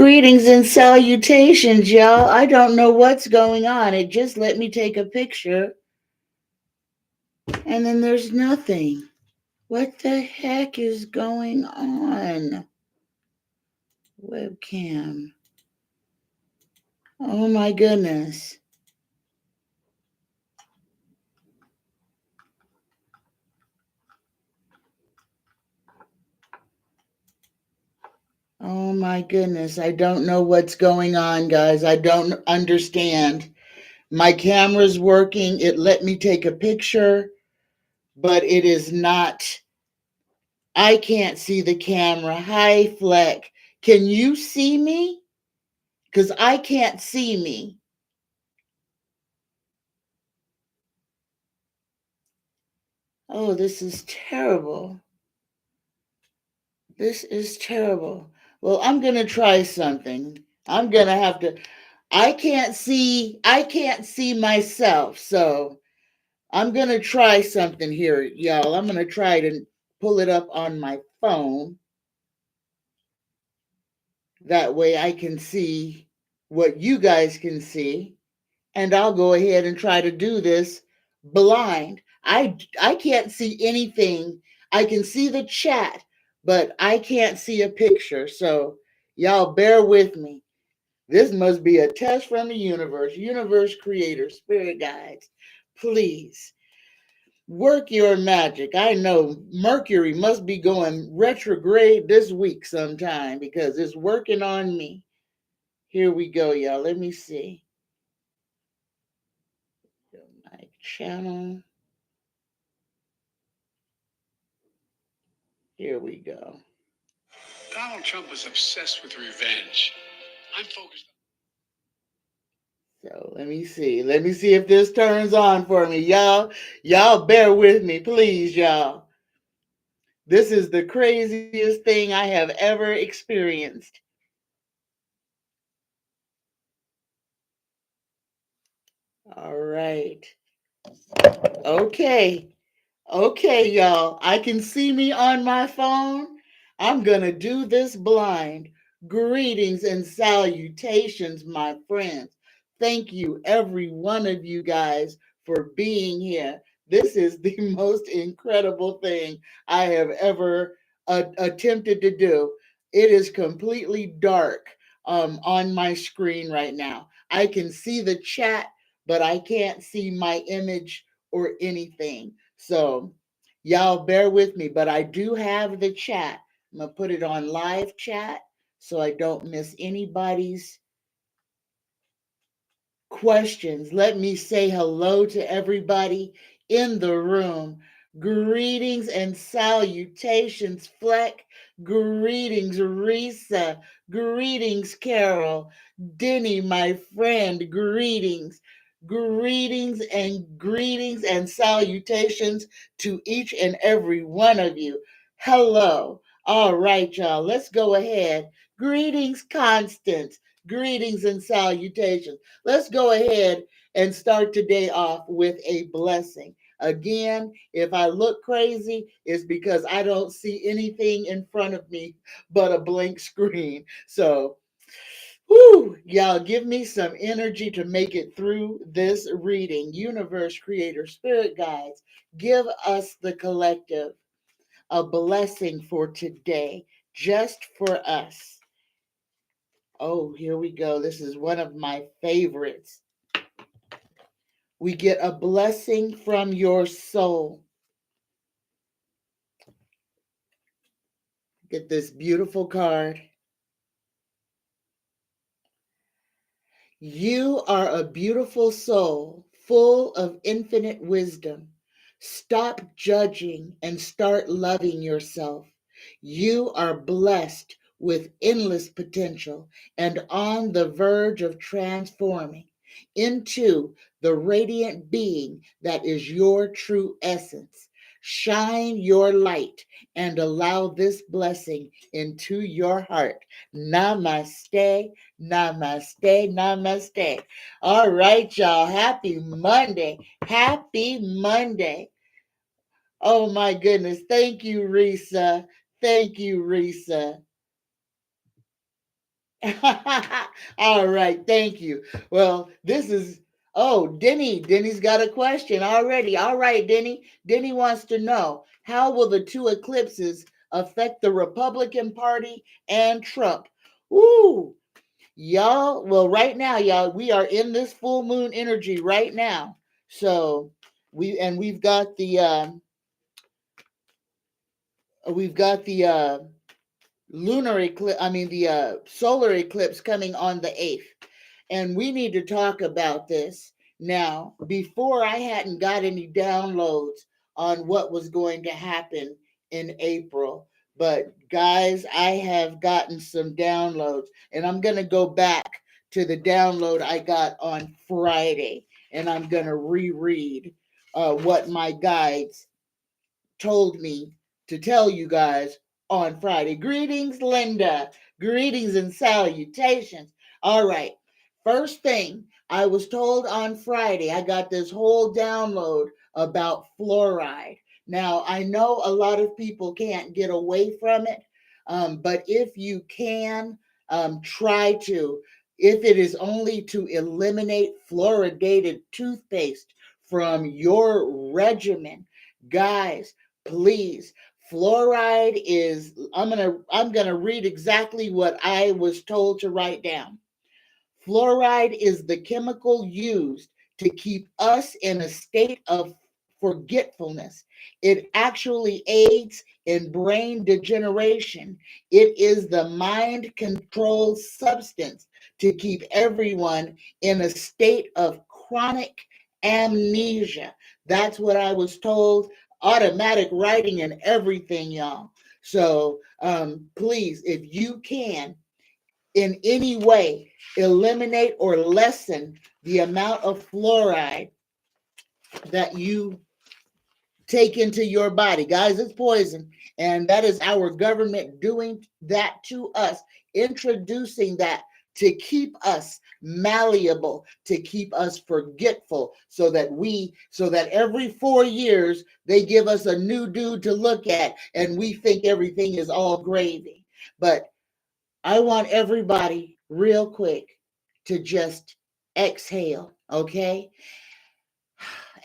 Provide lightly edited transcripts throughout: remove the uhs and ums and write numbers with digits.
Greetings and salutations, y'all. I don't know what's going on. It just let me take a picture and then there's nothing. What the heck is going on? Webcam. Oh my goodness. Oh my goodness. I don't know what's going on, guys. I don't understand. My camera's working. It let me take a picture, but it is not. I can't see the camera. Hi, Fleck. Can you see me? Because I can't see me. Oh, this is terrible. This is terrible. Well, I'm going to try something. I'm going to have to I can't see myself. So, I'm going to try something here, y'all. I'm going to try to pull it up on my phone. That way I can see what you guys can see. And I'll go ahead and try to do this blind. I can't see anything. I can see the chat, but I can't see a picture. So y'all bear with me. This must be a test from the universe creator, spirit guides. Please work your magic. I know Mercury must be going retrograde this week sometime because it's working on me. Here we go, y'all. Let me see. My channel. Here we go. Donald Trump is obsessed with revenge. I'm focused. So let me see. Let me see if this turns on for me. Y'all bear with me, please, y'all. This is the craziest thing I have ever experienced. All right. Okay. Okay, y'all. I can see me on my phone. I'm going to do this blind. Greetings and salutations, my friends. Thank you, every one of you guys, for being here. This is the most incredible thing I have ever attempted to do. It is completely dark on my screen right now. I can see the chat, but I can't see my image or anything. So, y'all bear with me, but I do have the chat. I'm going to put it on live chat so I don't miss anybody's questions. Let me say hello to everybody in the room. Greetings and salutations, Fleck. Greetings, Risa. Greetings, Carol. Denny, my friend. Greetings. Greetings and salutations to each and every one of you. Hello. All right, y'all. Let's go ahead. Greetings, Constance. Greetings and salutations. Let's go ahead and start today off with a blessing. Again, if I look crazy, it's because I don't see anything in front of me but a blank screen. So, y'all give me some energy to make it through this reading. Universe, creator, spirit guides, give us the collective a blessing for today, just for us. Oh, here we go. This is one of my favorites. We get a blessing from your soul. Get this beautiful card. You are a beautiful soul, full of infinite wisdom. Stop judging and start loving yourself. You are blessed with endless potential and on the verge of transforming into the radiant being that is your true essence. Shine your light and allow this blessing into your heart. Namaste, namaste, namaste. All right, y'all. Happy Monday. Happy Monday. Oh, my goodness. Thank you, Risa. Thank you, Risa. All right, thank you. Well, this is Denny. Denny's got a question already. All right, Denny. Denny wants to know, how will the two eclipses affect the Republican Party and Trump? Ooh, y'all. Well, right now, y'all, we are in this full moon energy right now. So we've got the lunar eclipse. I mean the solar eclipse coming on the 8th. And we need to talk about this now. Before, I hadn't got any downloads on what was going to happen in April. But guys, I have gotten some downloads, and I'm going to go back to the download I got on Friday, and I'm going to reread what my guides told me to tell you guys on Friday. Greetings, Linda. Greetings and salutations. All right. First thing, I was told on Friday, I got this whole download about fluoride. Now, I know a lot of people can't get away from it, but if you can, try to. If it is only to eliminate fluoridated toothpaste from your regimen, guys, please. Fluoride is, I'm gonna read exactly what I was told to write down. Fluoride is the chemical used to keep us in a state of forgetfulness. It actually aids in brain degeneration. It is the mind controlled substance to keep everyone in a state of chronic amnesia. That's what I was told. Automatic writing and everything, y'all. So please, if you can, in any way, eliminate or lessen the amount of fluoride that you take into your body. Guys, it's poison. And that is our government doing that to us, introducing that to keep us malleable, to keep us forgetful, so that every 4 years they give us a new dude to look at and we think everything is all gravy. But I want everybody real quick to just exhale, okay?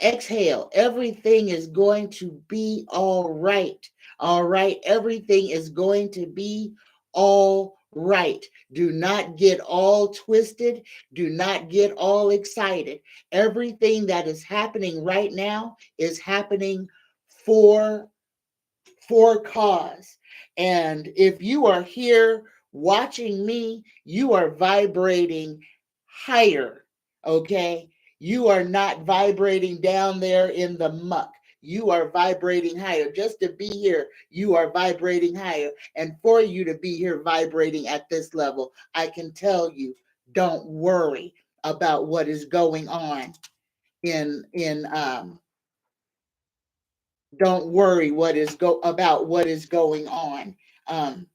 Exhale. Everything is going to be all right. All right. Everything is going to be all right. Do not get all twisted. Do not get all excited. Everything that is happening right now is happening for cause. And if you are here watching me, you are vibrating higher, okay? You are not vibrating down there in the muck. You are vibrating higher. Just to be here, you are vibrating higher. And for you to be here vibrating at this level, I can tell you, don't worry about what is going on in don't worry about what is going on um,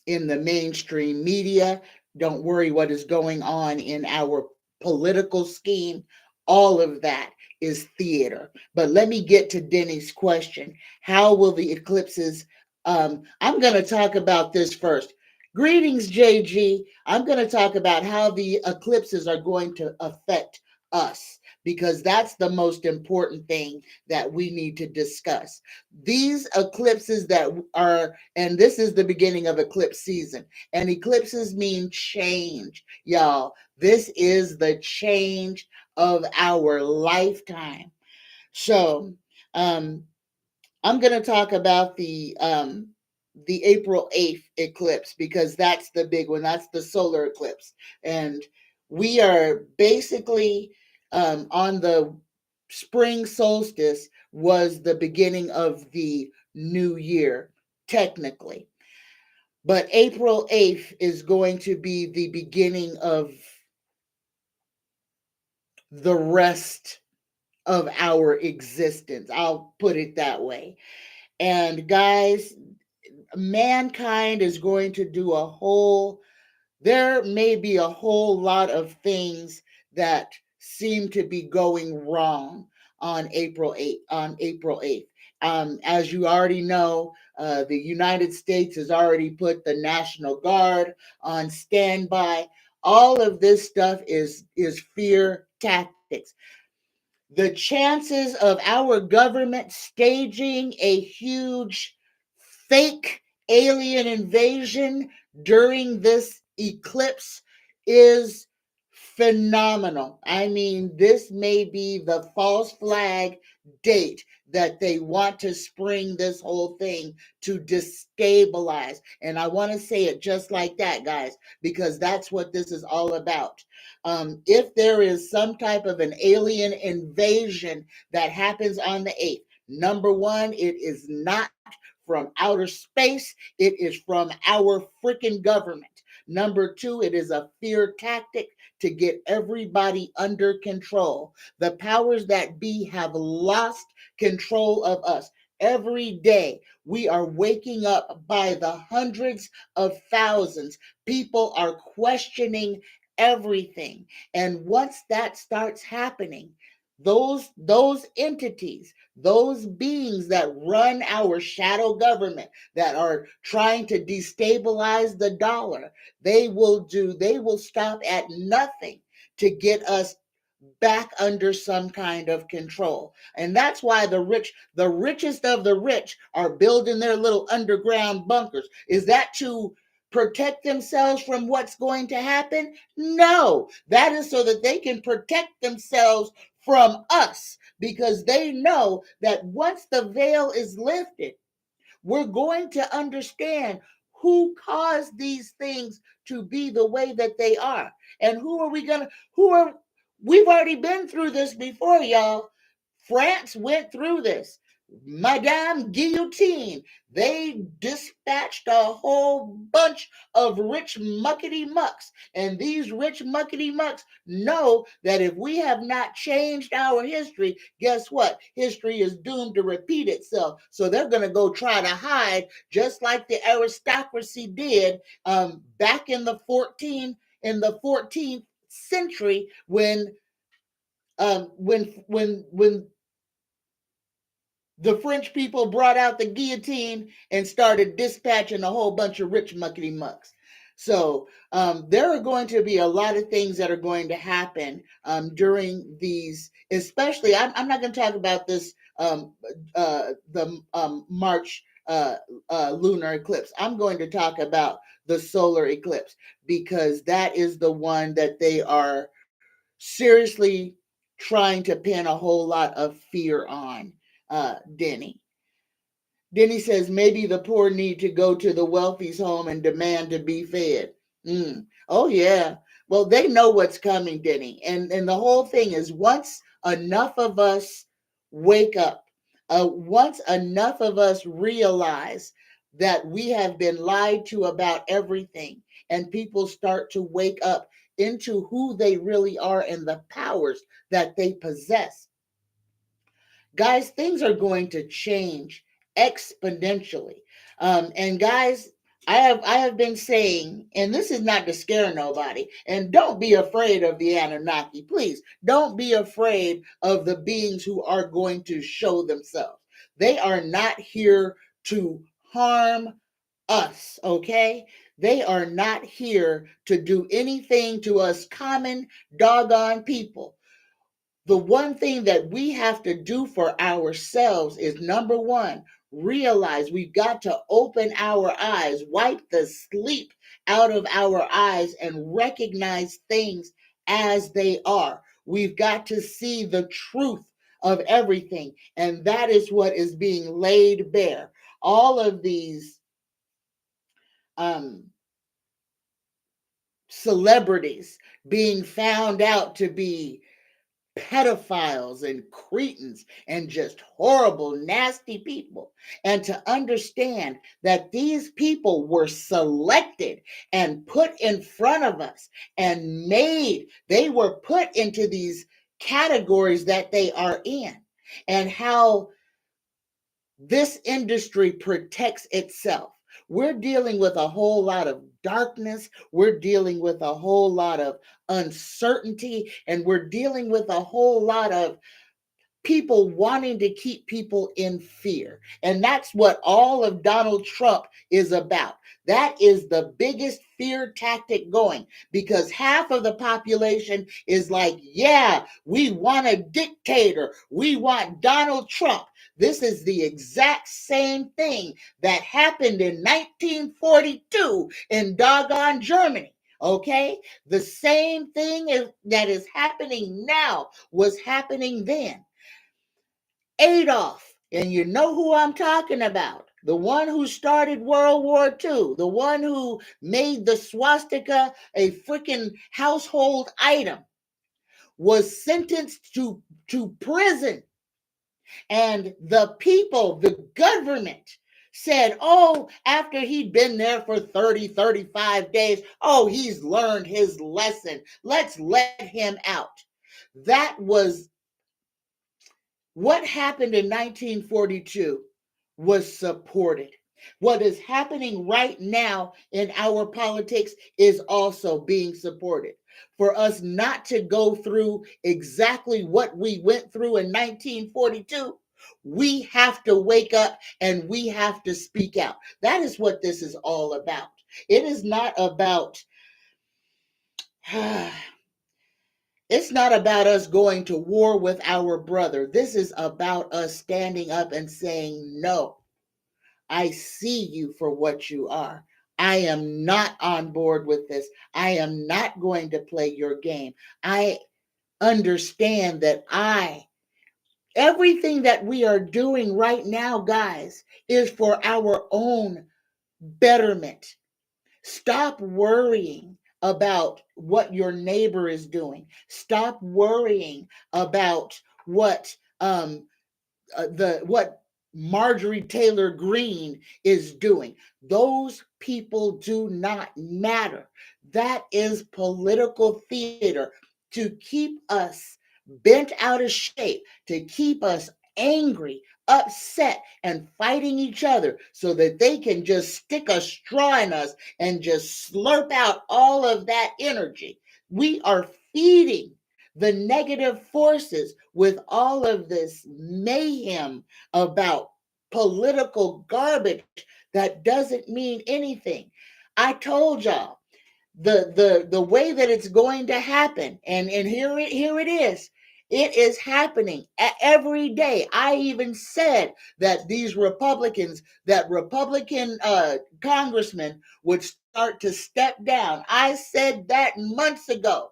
in the mainstream media. Don't worry what is going on in our political scheme. All of that is theater. But let me get to Denny's question. How will the eclipses? I'm going to talk about this first. Greetings, JG. I'm going to talk about how the eclipses are going to affect us, because that's the most important thing that we need to discuss. These eclipses that are, and this is the beginning of eclipse season, and eclipses mean change, y'all. This is the change of our lifetime. So, um, I'm going to talk about the April 8th eclipse, because that's the big one. That's the solar eclipse. And we are basically on the spring solstice, was the beginning of the new year, technically. But April 8th is going to be the beginning of the rest of our existence. I'll put it that way. And guys, mankind is going to do a whole, there may be a whole lot of things that seem to be going wrong on April 8th. As you already know, The United States has already put the National Guard on standby. All of this stuff is fear tactics. The chances of our government staging a huge fake alien invasion during this eclipse is phenomenal. I mean, this may be the false flag date that they want to spring this whole thing to destabilize. And I want to say it just like that, guys, because that's what this is all about. If there is some type of an alien invasion that happens on the 8th, number one, it is not from outer space, it is from our freaking government. Number two, it is a fear tactic to get everybody under control. The powers that be have lost control of us. Every day, we are waking up by the hundreds of thousands. People are questioning everything. And once that starts happening, those entities, those beings that run our shadow government, that are trying to destabilize the dollar, they will stop at nothing to get us back under some kind of control. And that's why the richest of the rich are building their little underground bunkers. Is that to protect themselves from what's going to happen? No, that is so that they can protect themselves from us, because they know that once the veil is lifted, we're going to understand who caused these things to be the way that they are. And we've already been through this before, y'all. France went through this. Madame Guillotine, they dispatched a whole bunch of rich muckety mucks. And these rich muckety mucks know that if we have not changed our history, guess what? History is doomed to repeat itself. So they're going to go try to hide, just like the aristocracy did back in the 14th century, when the French people brought out the guillotine and started dispatching a whole bunch of rich muckety mucks. So there are going to be a lot of things that are going to happen during these, especially, I'm not going to talk about this, the March lunar eclipse. I'm going to talk about the solar eclipse, because that is the one that they are seriously trying to pin a whole lot of fear on. Denny. Denny says maybe the poor need to go to the wealthy's home and demand to be fed. Oh, yeah. Well, they know what's coming, Denny. And the whole thing is, once enough of us wake up, once enough of us realize that we have been lied to about everything, and people start to wake up into who they really are and the powers that they possess, guys, things are going to change exponentially. And guys, I have been saying, and this is not to scare nobody, and don't be afraid of the Anunnaki. Please don't be afraid of the beings who are going to show themselves. They are not here to harm us, okay? They are not here to do anything to us common doggone people. The one thing that we have to do for ourselves is, number one, realize we've got to open our eyes, wipe the sleep out of our eyes, and recognize things as they are. We've got to see the truth of everything. And that is what is being laid bare. All of these um, celebrities being found out to be pedophiles and cretins and just horrible, nasty people. And to understand that these people were selected and put in front of us and they were put into these categories that they are in, and how this industry protects itself. We're dealing with a whole lot of darkness. We're dealing with a whole lot of uncertainty. And we're dealing with a whole lot of people wanting to keep people in fear. And that's what all of Donald Trump is about. That is the biggest fear tactic going, because half of the population is like, yeah, we want a dictator. We want Donald Trump. This is the exact same thing that happened in 1942 in doggone Germany. Okay? The same thing that is happening now was happening then. Adolf, and you know who I'm talking about. The one who started World War II, the one who made the swastika a freaking household item, was sentenced to prison. And the people, the government, said, oh, after he'd been there for 30, 35 days, oh, he's learned his lesson. Let's let him out. That was what happened in 1942 was supported. What is happening right now in our politics is also being supported. For us not to go through exactly what we went through in 1942, we have to wake up and we have to speak out. That is what this is all about. It is not about it's not about us going to war with our brother. This is about us standing up and saying, no, I see you for what you are. I am not on board with this. I am not going to play your game. I understand that everything that we are doing right now, guys, is for our own betterment. Stop worrying about what your neighbor is doing. Stop worrying about what Marjorie Taylor Greene is doing. Those people do not matter. That is political theater to keep us bent out of shape, to keep us angry, upset, and fighting each other so that they can just stick a straw in us and just slurp out all of that energy. We are feeding the negative forces with all of this mayhem about political garbage that doesn't mean anything. I told y'all the way that it's going to happen, and here it is. It is happening every day. I even said that Republican congressmen would start to step down. I said that months ago.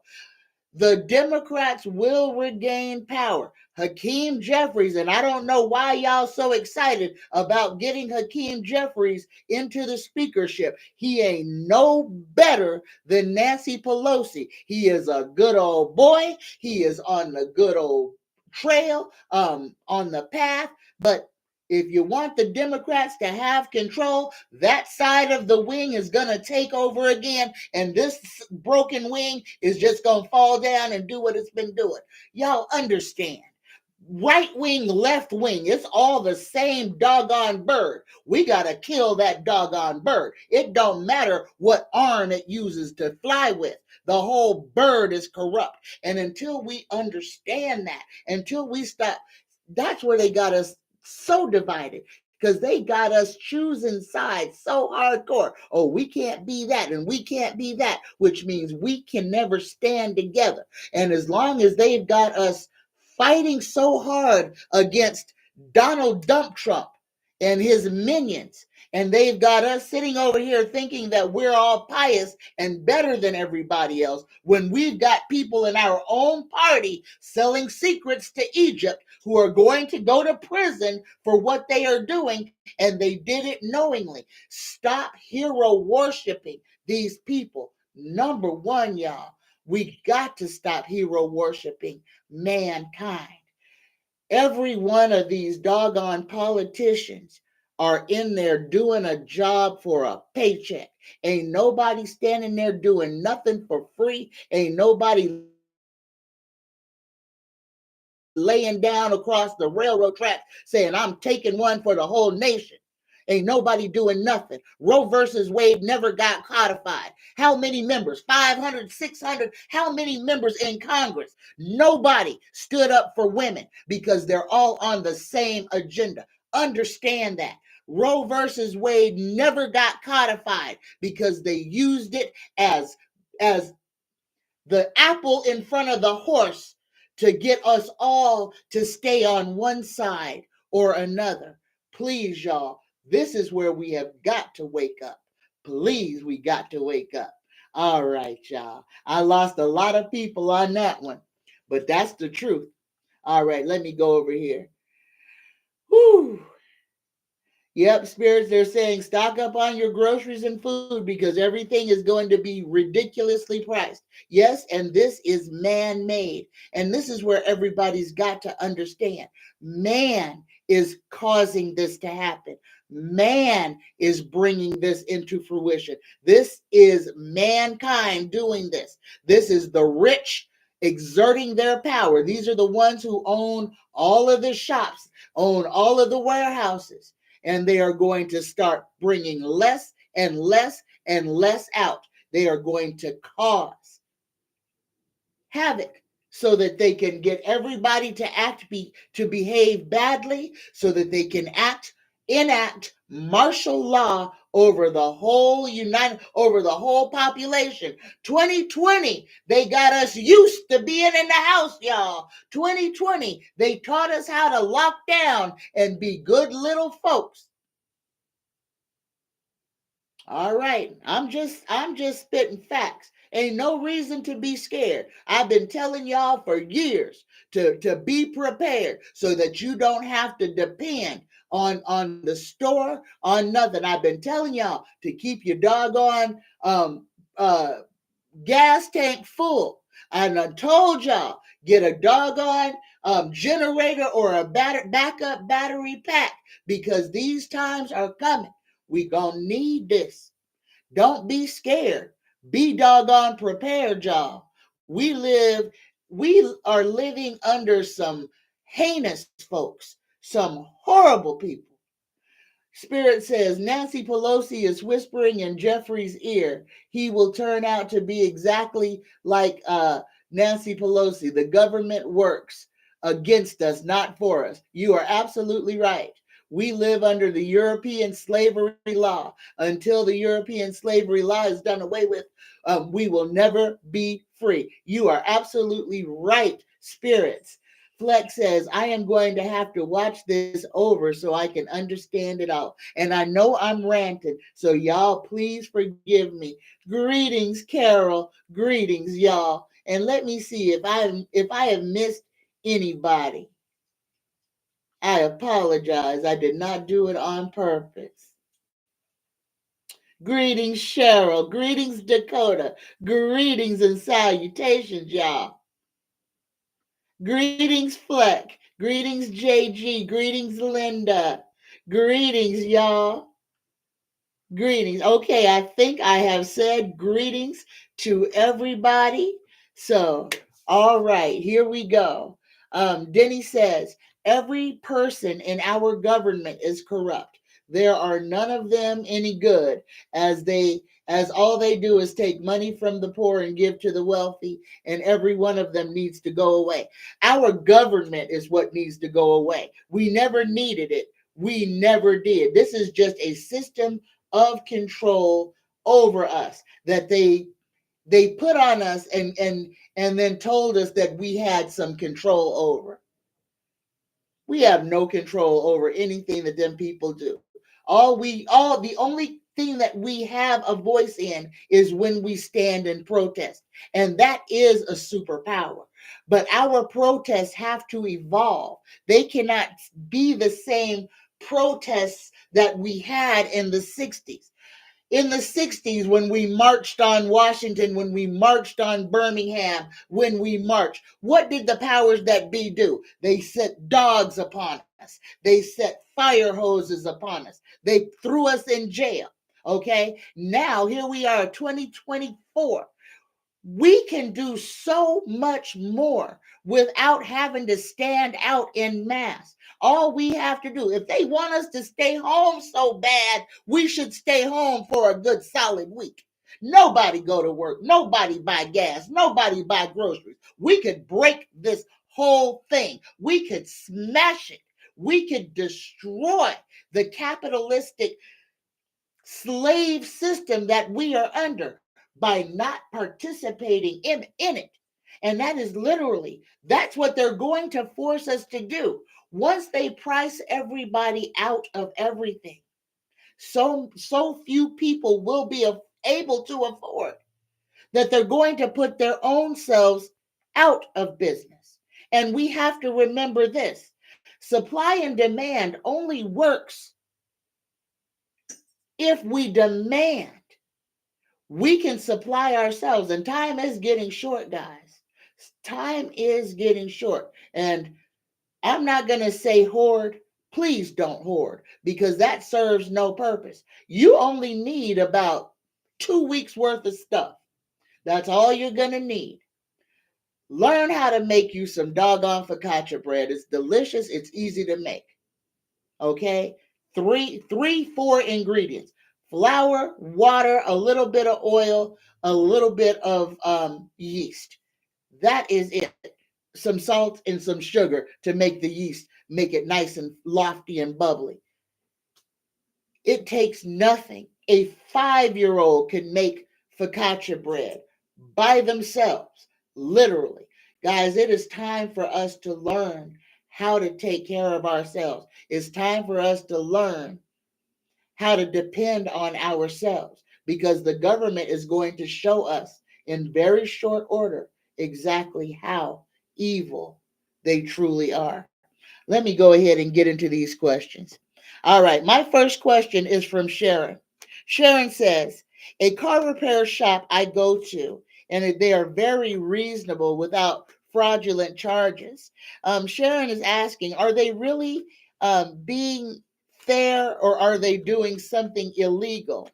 The Democrats will regain power. Hakeem Jeffries, and I don't know why y'all so excited about getting Hakeem Jeffries into the speakership. He ain't no better than Nancy Pelosi. He is a good old boy. He is on the good old trail, on the path. But if you want the Democrats to have control, that side of the wing is going to take over again, and this broken wing is just going to fall down and do what it's been doing. Y'all understand. Right wing, left wing, it's all the same doggone bird. We got to kill that doggone bird. It don't matter what arm it uses to fly with. The whole bird is corrupt. And until we understand that, until we stop, that's where they got us so divided, because they got us choosing sides so hardcore. Oh, we can't be that and we can't be that, which means we can never stand together. And as long as they've got us fighting so hard against Donald Dump Trump and his minions, and they've got us sitting over here thinking that we're all pious and better than everybody else, when we've got people in our own party selling secrets to Egypt who are going to go to prison for what they are doing, and they did it knowingly. Stop hero worshiping these people. Number one, y'all, we got to stop hero worshiping mankind. Every one of these doggone politicians are in there doing a job for a paycheck. Ain't nobody standing there doing nothing for free. Ain't nobody laying down across the railroad tracks saying, I'm taking one for the whole nation. Ain't nobody doing nothing. Roe versus Wade never got codified. How many members? 500, 600. How many members in Congress? Nobody stood up for women because they're all on the same agenda. Understand that. Roe versus Wade never got codified because they used it as the apple in front of the horse to get us all to stay on one side or another. Please, y'all, this is where we have got to wake up. Please, we got to wake up. All right, y'all. I lost a lot of people on that one, but that's the truth. All right, let me go over here. Whew. Yep, spirits, they're saying stock up on your groceries and food because everything is going to be ridiculously priced. Yes, and this is man made. And this is where everybody's got to understand. Man is causing this to happen. Man is bringing this into fruition. This is mankind doing this. This is the rich exerting their power. These are the ones who own all of the shops, own all of the warehouses, and they are going to start bringing less and less and less out. They are going to cause havoc so that they can get everybody to behave badly, so that they can enact martial law over the whole population. 2020, they got us used to being in the house, y'all. 2020, they taught us how to lock down and be good little folks. All right, I'm just spitting facts. Ain't no reason to be scared. I've been telling y'all for years to be prepared so that you don't have to depend on the store, on nothing. I've been telling y'all to keep your doggone gas tank full. And I told y'all, get a doggone generator or a backup battery pack because these times are coming. We gonna need this. Don't be scared. Be doggone prepared, y'all. We are living under some heinous folks, some horrible people. Spirit says Nancy Pelosi is whispering in Jeffrey's ear. He will turn out to be exactly like Nancy Pelosi. The government works against us, not for us. You are absolutely right. We live under the European slavery law. Until the European slavery law is done away with, we will never be free. You are absolutely right, spirits. Flex says, I am going to have to watch this over so I can understand it all. And I know I'm ranting, so y'all please forgive me. Greetings, Carol. Greetings, y'all. And let me see if I have missed anybody. I apologize. I did not do it on purpose. Greetings, Cheryl. Greetings, Dakota. Greetings and salutations, y'all. Greetings, Fleck. Greetings, JG. Greetings, Linda. Greetings, y'all. Greetings. Okay, I think I have said greetings to everybody. So, all right, here we go. Denny says, every person in our government is corrupt. There are none of them any good, as all they do is take money from the poor and give to the wealthy, and every one of them needs to go away. Our government is what needs to go away. We never needed it. We never did. This is just a system of control over us that they put on us and then told us that we had some control over. We have no control over anything that them people do. The only thing that we have a voice in is when we stand and protest. And that is a superpower. But our protests have to evolve. They cannot be the same protests that we had in the 60s. In the 60s, when we marched on Washington, when we marched on Birmingham, when we marched, what did the powers that be do? They set dogs upon us. They set fire hoses upon us. They threw us in jail. Okay. Now, here we are, 2024. We can do so much more without having to stand out in mass. All we have to do, if they want us to stay home so bad, we should stay home for a good solid week. Nobody go to work, nobody buy gas, nobody buy groceries. We could break this whole thing. We could smash it. We could destroy the capitalistic slave system that we are under by not participating in it. And that is literally, that's what they're going to force us to do. Once they price everybody out of everything, so few people will be able to afford that they're going to put their own selves out of business. And we have to remember this: supply and demand only works if we demand. We can supply ourselves, and time is getting short, guys. Time is getting short. And I'm not going to say hoard. Please don't hoard, because that serves no purpose. You only need about 2 weeks worth of stuff. That's all you're going to need. Learn how to make you some doggone focaccia bread. It's delicious. It's easy to make. Okay? Four ingredients: flour, water, a little bit of oil, a little bit of yeast. That is it. Some salt and some sugar to make the yeast, make it nice and lofty and bubbly. It takes nothing. A 5-year-old can make focaccia bread by themselves, literally. Guys, it is time for us to learn how to take care of ourselves. It's time for us to learn how to depend on ourselves, because the government is going to show us in very short order exactly how evil they truly are. Let me go ahead and get into these questions. All right, my first question is from Sharon. Sharon says, a car repair shop I go to, and they are very reasonable without fraudulent charges. Sharon is asking, are they really being fair, or are they doing something illegal?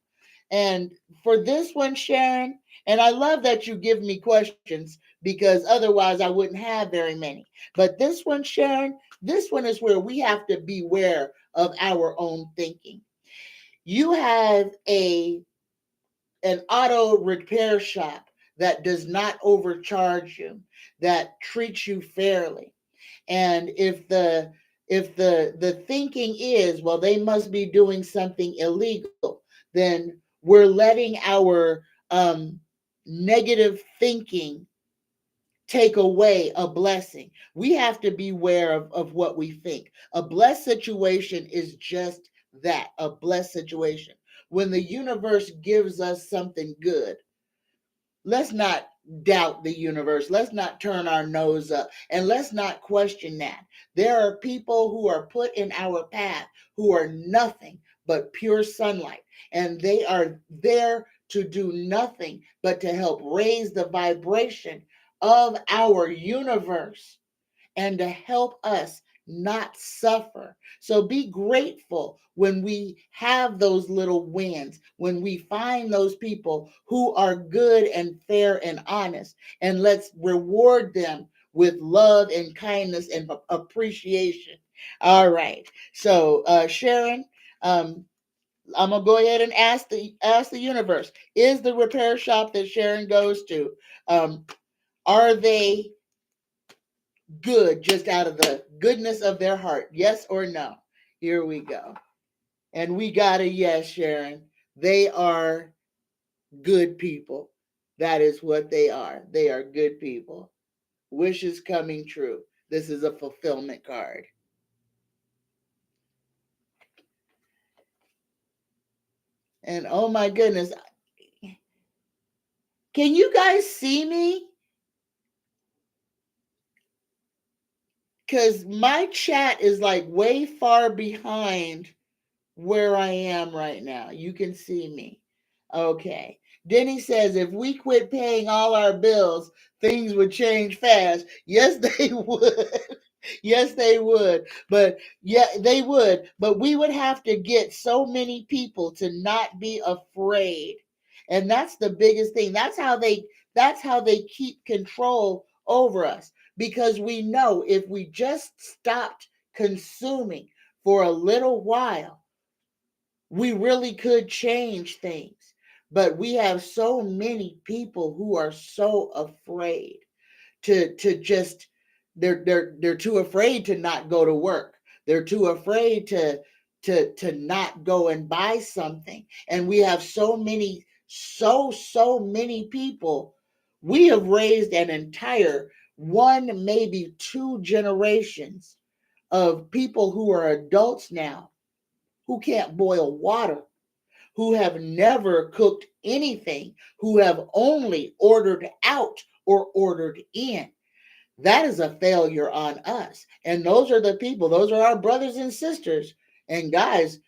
And for this one, Sharon, and I love that you give me questions, because otherwise I wouldn't have very many. But this one, Sharon, this one is where we have to beware of our own thinking. You have an auto repair shop that does not overcharge you, that treats you fairly. And if the thinking is, well, they must be doing something illegal, then we're letting our negative thinking take away a blessing. We have to beware of what we think. A blessed situation is just that, a blessed situation. When the universe gives us something good, let's not doubt the universe. Let's not turn our nose up, and let's not question that. There are people who are put in our path who are nothing but pure sunlight, and they are there to do nothing but to help raise the vibration of our universe and to help us not suffer. So be grateful when we have those little wins, when we find those people who are good and fair and honest, and let's reward them with love and kindness and appreciation. All right. So Sharon, I'm gonna go ahead and ask the universe: is the repair shop that Sharon goes to, um, are they good just out of the goodness of their heart? Yes or no? Here we go. And we got a yes, Sharon. They are good people. That is what they are. They are good people. Wishes coming true. This is a fulfillment card. And oh my goodness, can you guys see me? Because my chat is like way far behind where I am right now. You can see me. Okay. Denny says, if we quit paying all our bills, things would change fast. Yes, they would. Yes, they would. But yeah, they would. But we would have to get so many people to not be afraid And that's the biggest thing. That's how they keep control over us, because we know if we just stopped consuming for a little while, we really could change things. But we have so many people who are so afraid to just, they're too afraid to not go to work. They're too afraid to not go and buy something. And we have so many people. We have raised an entire one, maybe two generations of people who are adults now, who can't boil water, who have never cooked anything, who have only ordered out or ordered in. That is a failure on us. And those are the people, those are our brothers and sisters. And guys,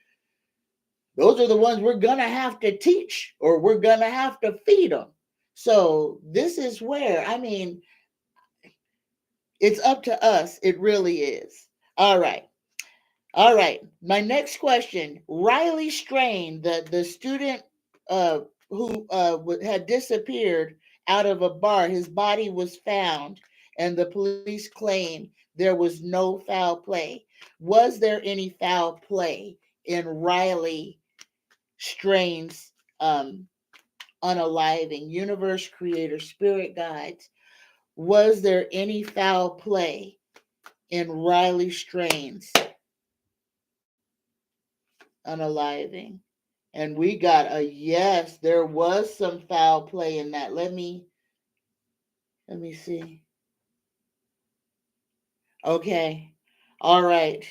those are the ones we're going to have to teach, or we're going to have to feed them. So this is where, I mean, it's up to us. It really is. All right. All right. My next question: Riley Strain, the student uh, who had disappeared out of a bar, his body was found, and the police claim there was no foul play. Was there any foul play in Riley Strain's unaliving? Universe Creator Spirit Guides. Was there any foul play in Riley Strain's unaliving? And we got a yes. There was some foul play in that. Let me see. Okay. All right.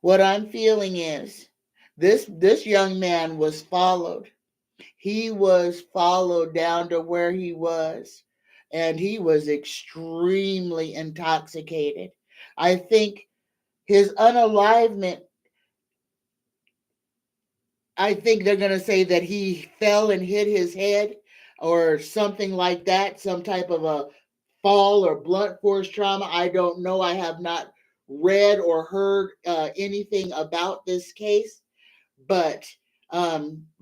What I'm feeling is this young man was followed. He was followed down to where he was, and he was extremely intoxicated. I think his unalivement, I think they're going to say that he fell and hit his head or something like that, some type of a fall or blunt force trauma. I don't know. I have not read or heard anything about this case, but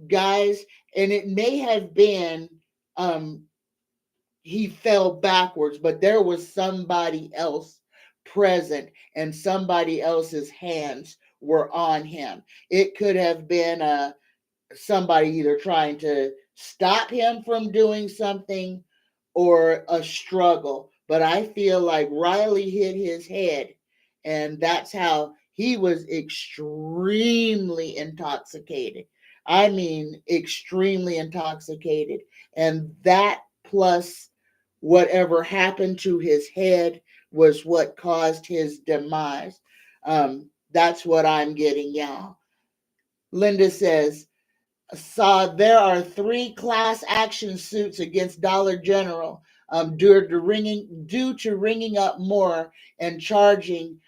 guys, and it may have been um, he fell backwards, but there was somebody else present, and somebody else's hands were on him. It could have been somebody either trying to stop him from doing something or a struggle. But I feel like Riley hit his head, and that's how he was extremely intoxicated. I mean, extremely intoxicated. And that plus whatever happened to his head was what caused his demise. That's what I'm getting, y'all. Linda says, saw there are 3 class action suits against Dollar General due to ringing up more and charging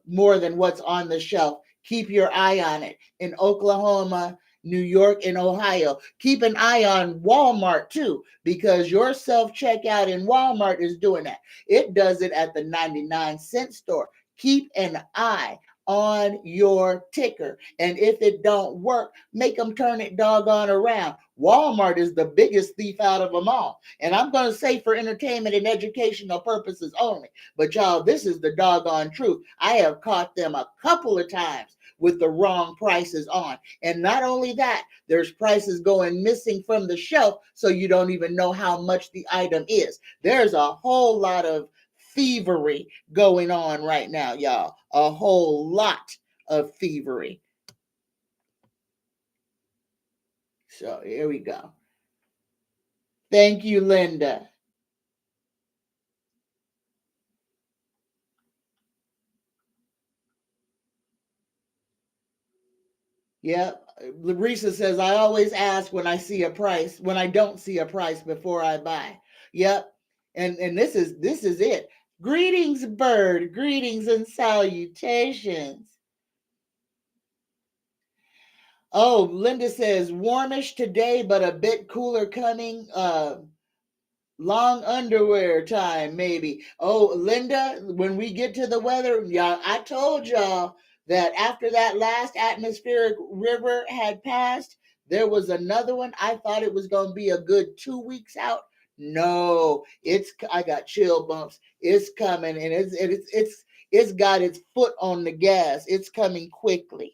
more than what's on the shelf. Keep your eye on it in Oklahoma, New York, and Ohio. Keep an eye on Walmart too, because your self checkout in Walmart is doing that. It does it at the 99-cent store. Keep an eye on your ticker. And if it don't work, make them turn it doggone around. Walmart is the biggest thief out of them all. And I'm going to say for entertainment and educational purposes only. But y'all, this is the doggone truth. I have caught them a couple of times with the wrong prices on. And not only that, there's prices going missing from the shelf, so you don't even know how much the item is. There's a whole lot of thievery going on right now, y'all. A whole lot of thievery. So here we go. Thank you, Linda. Yep. Larissa says, I always ask when I don't see a price before I buy. Yep. And this is it. Greetings, bird. Greetings and salutations. Oh, Linda says, warmish today, but a bit cooler coming. Long underwear time, maybe. Oh, Linda, when we get to the weather, y'all, I told y'all that after that last atmospheric river had passed, there was another one. I thought it was going to be a good 2 weeks out. No, I got chill bumps. It's coming, and it's got its foot on the gas. It's coming quickly.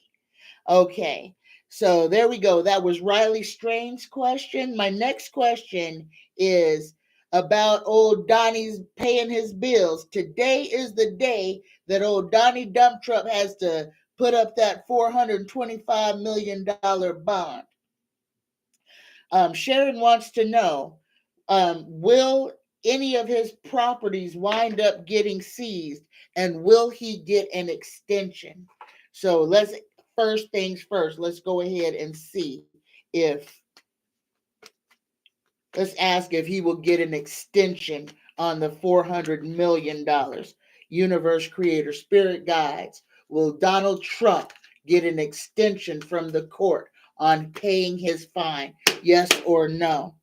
Okay. So there we go. That was Riley Strain's question. My next question is about old Donnie's paying his bills. Today is the day that old Donnie Dump Truck has to put up that $425 million bond. Sharon wants to know, will any of his properties wind up getting seized, and will he get an extension? So first things first, let's go ahead and see if, let's ask if he will get an extension on the $400 million. Universe Creator, Spirit Guides, will Donald Trump get an extension from the court on paying his fine? Yes or no?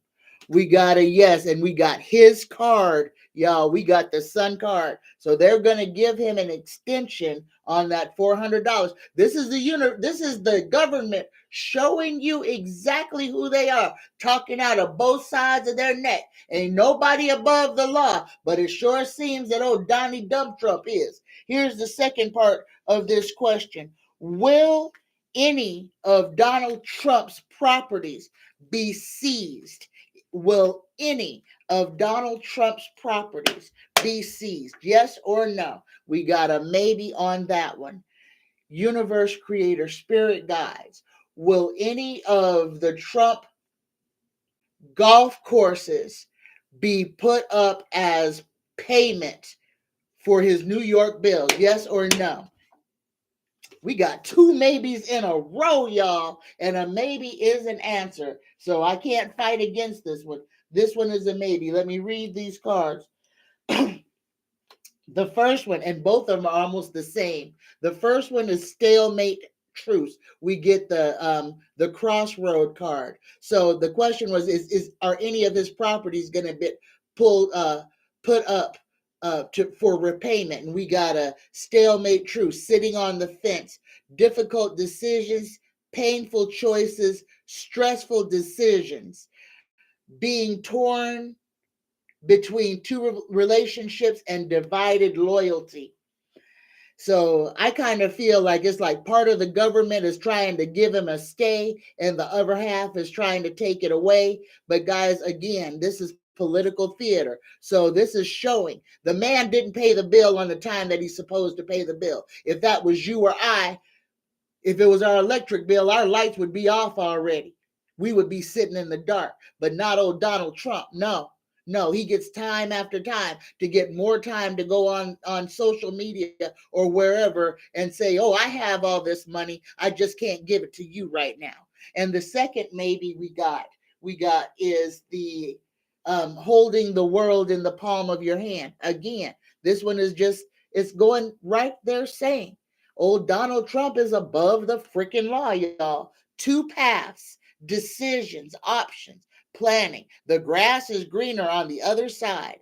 We got a yes, and we got his card, y'all. We got the Sun card. So they're going to give him an extension on that $400. This is the government showing you exactly who they are, talking out of both sides of their neck. Ain't nobody above the law, but it sure seems that old Donnie Dump Trump is. Here's the second part of this question. Will any of Donald Trump's properties be seized? Will any of Donald Trump's properties be seized? Yes or no? We got a maybe on that one. Universe Creator, Spirit Guides, will any of the Trump golf courses be put up as payment for his New York bills? Yes or no? We got two maybes in a row, y'all, and a maybe is an answer. So I can't fight against this one. This one is a maybe. Let me read these cards. The first one, and both of them are almost the same. The first one is stalemate truce. We get the crossroad card. So the question was, is are any of his properties going to be pulled put up for repayment? And we got a stalemate truce, sitting on the fence, difficult decisions, painful choices, stressful decisions, being torn between two relationships, and divided loyalty. So I kind of feel like it's like part of the government is trying to give him a stay, and the other half is trying to take it away. But guys, again, this is political theater. So this is showing the man didn't pay the bill on the time that he's supposed to pay the bill. If that was you or I, if it was our electric bill, our lights would be off already. We would be sitting in the dark, but not old Donald Trump. No, no, he gets time after time to get more time to go on social media or wherever and say, oh, I have all this money. I just can't give it to you right now. And the second maybe we got is the holding the world in the palm of your hand. Again, this one is just, it's going right there saying, old Donald Trump is above the freaking law, y'all. Two paths, decisions, options, planning. The grass is greener on the other side.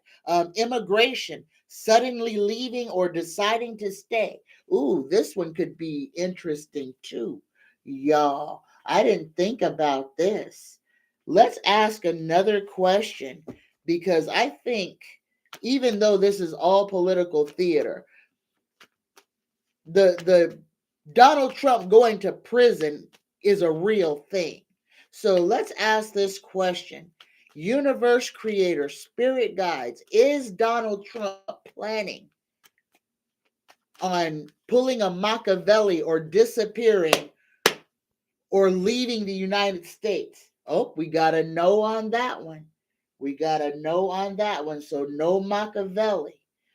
Immigration, suddenly leaving or deciding to stay. Ooh, this one could be interesting too, y'all. I didn't think about this. Let's ask another question, because I think, even though this is all political theater, the Donald Trump going to prison is a real thing. So let's ask this question. Universe Creator, Spirit Guides, is Donald Trump planning on pulling a Machiavelli or disappearing or leaving the United States? Oh, we got a no on that one. We got a no on that one. So no Machiavelli.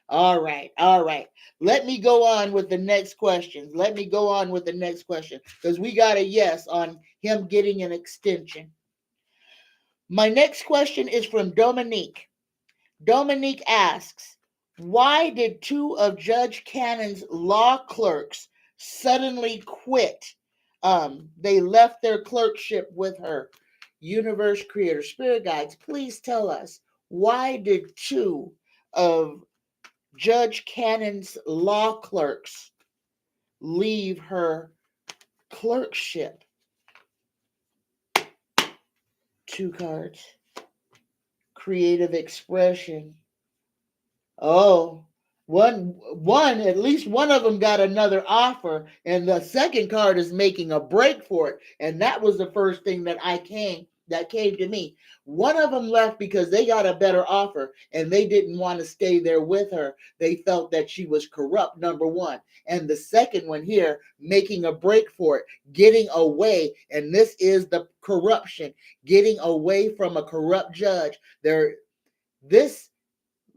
All right, all right. Let me go on with the next questions. Let me go on with the next question, because we got a yes on him getting an extension. My next question is from Dominique. Dominique asks, why did two of Judge Cannon's law clerks suddenly quit? They left their clerkship with her. Universe Creator, Spirit Guides, please tell us, why did two of Judge Cannon's law clerks leave her clerkship. Two cards. Creative expression. Oh, at least one of them got another offer, and the second card is making a break for it. And that was the first thing that came to me. One of them left because they got a better offer and they didn't want to stay there with her. They felt that she was corrupt, number one. And the second one here, making a break for it, getting away. And this is the corruption, getting away from a corrupt judge. This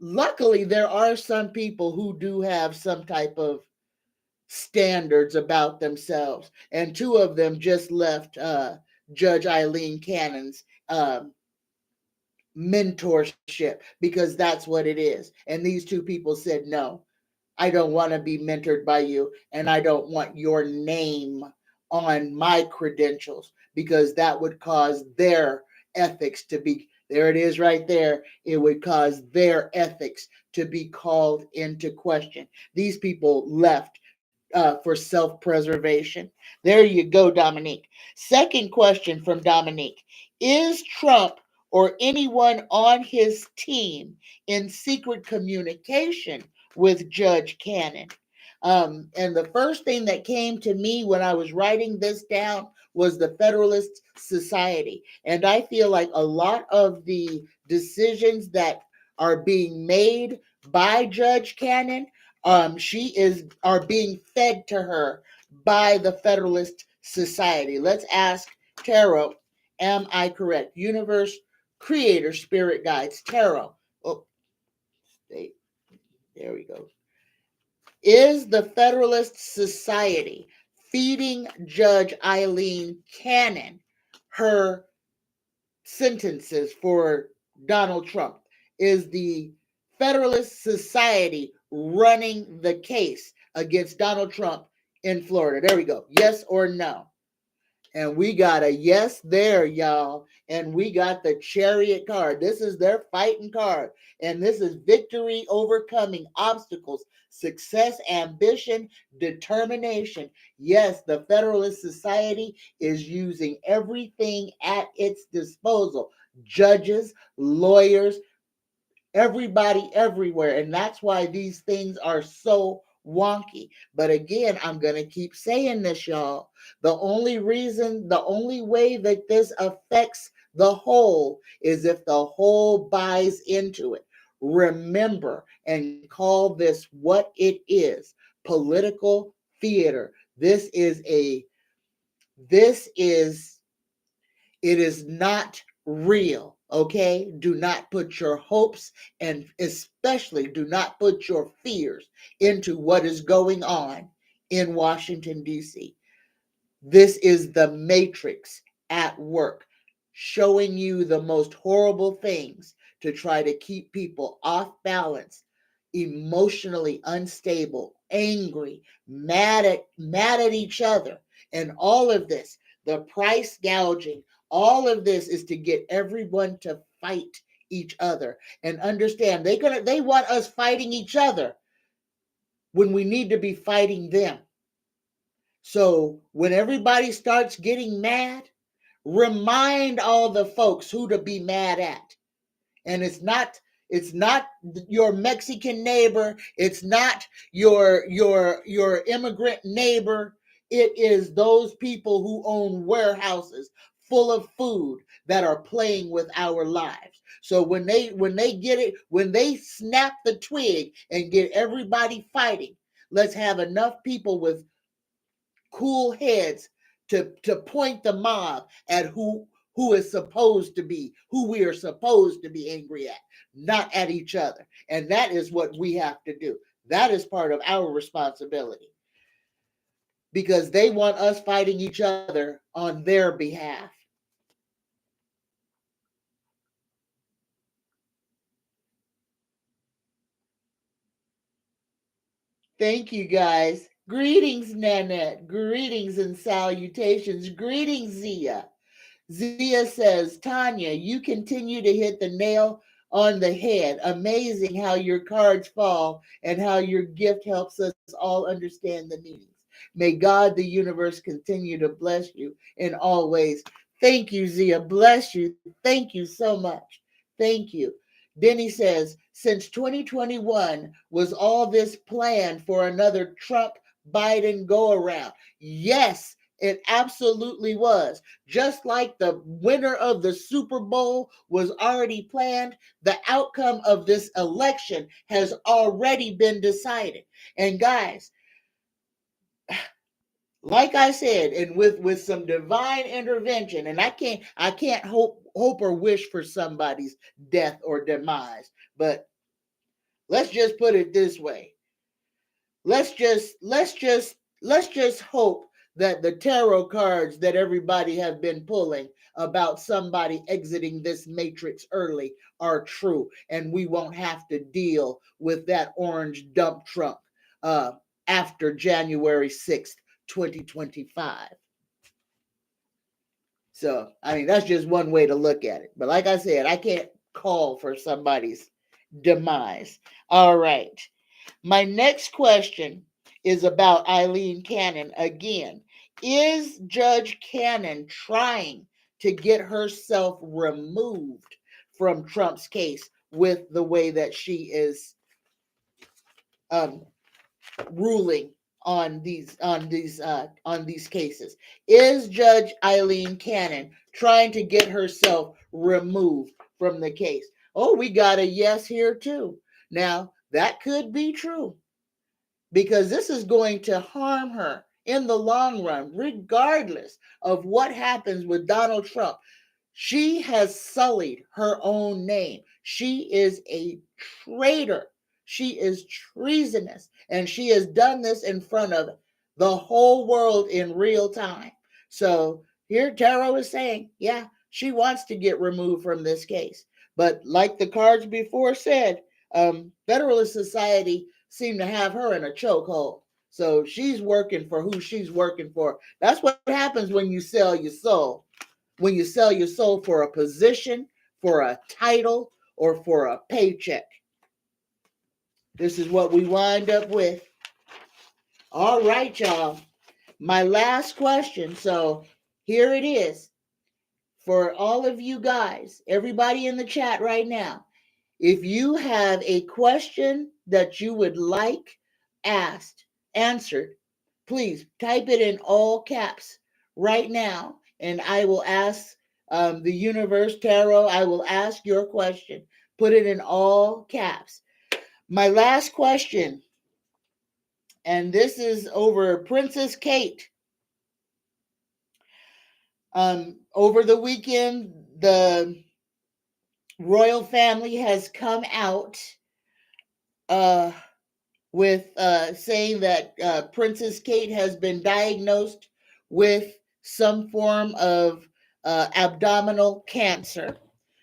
Luckily, there are some people who do have some type of standards about themselves, and two of them just left Judge Eileen Cannon's mentorship because that's what it is. And these two people said, no, I don't want to be mentored by you, and I don't want your name on my credentials because that would cause their ethics to be, there it is right there. It would cause their ethics to be called into question. These people left for self preservation. There you go, Dominique. Second question from Dominique. Is Trump or anyone on his team in secret communication with Judge Cannon? And the first thing that came to me when I was writing this down was the Federalist Society. And I feel like a lot of the decisions that are being made by Judge Cannon, are being fed to her by the Federalist Society. Let's ask Tarot, am I correct? Universe, Creator, Spirit Guides, Tarot. Oh, there we go. Is the Federalist Society feeding Judge Eileen Cannon her sentences for Donald Trump? Is the Federalist Society running the case against Donald Trump in Florida? There we go. Yes or no? And we got a yes there, y'all. And we got the Chariot card. This is their fighting card. And this is victory, overcoming obstacles, success, ambition, determination. Yes, the Federalist Society is using everything at its disposal. Judges, lawyers, everybody everywhere. And that's why these things are so wonky. But again, I'm going to keep saying this, y'all. The only way that this affects the whole is if the whole buys into it. Remember and call this what it is: political theater. This is it is not real, okay? Do not put your hopes and especially do not put your fears into what is going on in Washington, D.C. This is the Matrix at work, showing you the most horrible things to try to keep people off balance, emotionally unstable, angry, mad at each other. And all of this, the price gouging, all of this is to get everyone to fight each other. And understand they want us fighting each other when we need to be fighting them. So when everybody starts getting mad, remind all the folks who to be mad at. And it's not your Mexican neighbor, it's not your immigrant neighbor. It is those people who own warehouses full of food that are playing with our lives. So when they snap the twig and get everybody fighting, let's have enough people with cool heads to point the mob at who we are supposed to be angry at, not at each other. And that is what we have to do. That is part of our responsibility because they want us fighting each other on their behalf. Thank you, guys. Greetings, Nanette. Greetings and salutations. Greetings, Zia. Zia says, Tanya, you continue to hit the nail on the head. Amazing how your cards fall and how your gift helps us all understand the meanings. May God, the universe, continue to bless you in all ways. Thank you, Zia. Bless you. Thank you so much. Thank you. Denny says, since 2021 was all this planned for another Trump Biden go around. Yes, it absolutely was. Just like the winner of the Super Bowl was already planned, the outcome of this election has already been decided. And guys, like I said, and with some divine intervention, and I can't hope or wish for somebody's death or demise, but let's just put it this way. Let's just hope that the tarot cards that everybody have been pulling about somebody exiting this matrix early are true, and we won't have to deal with that orange dump truck uh, after January 6th, 2025. So, I mean, that's just one way to look at it. But like I said, I can't call for somebody's demise. All right. My next question is about Eileen Cannon again. Is Judge Cannon trying to get herself removed from Trump's case with the way that she is um, ruling on these cases? Is Judge Eileen Cannon trying to get herself removed from the case? Oh, we got a yes here too. Now, that could be true, because this is going to harm her in the long run, regardless of what happens with Donald Trump. She has sullied her own name. She is a traitor. She is treasonous. And she has done this in front of the whole world in real time. So here Tarot is saying, yeah, she wants to get removed from this case. But like the cards before said, Federalist Society seemed to have her in a chokehold. So she's working for who she's working for. That's what happens when you sell your soul. When you sell your soul for a position, for a title, or for a paycheck. This is what we wind up with. All right, y'all. My last question. So here it is for all of you guys, everybody in the chat right now. If you have a question that you would like asked, answered, please type it in all caps right now, and I will ask the universe, Tarot, I will ask your question. Put it in all caps. My last question, and this is over Princess Kate. Over the weekend, the royal family has come out with saying that Princess Kate has been diagnosed with some form of abdominal cancer.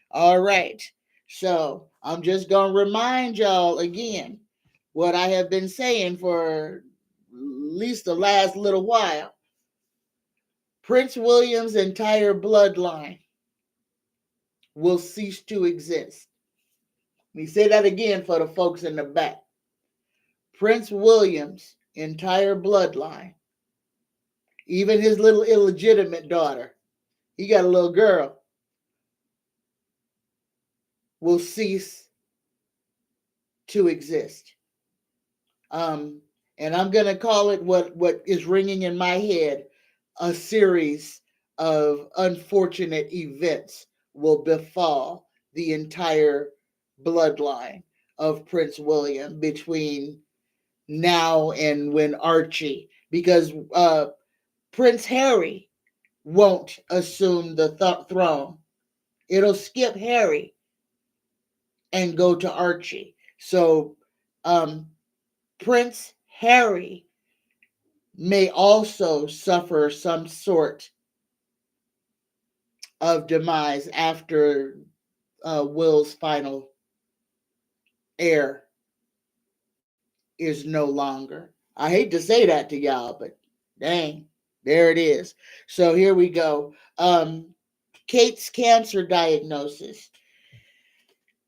All right. So I'm just going to remind y'all again what I have been saying for at least the last little while. Prince William's entire bloodline will cease to exist. Let me say that again for the folks in the back. Prince William's entire bloodline, even his little illegitimate daughter, he got a little girl, will cease to exist. And I'm going to call it what is ringing in my head, a series of unfortunate events will befall the entire bloodline of Prince William between now and when Archie, because Prince Harry won't assume the throne. It'll skip Harry and go to Archie. So Prince Harry may also suffer some sort of demise after Will's final heir is no longer. I hate to say that to y'all, but dang, there it is. So here we go. Kate's cancer diagnosis.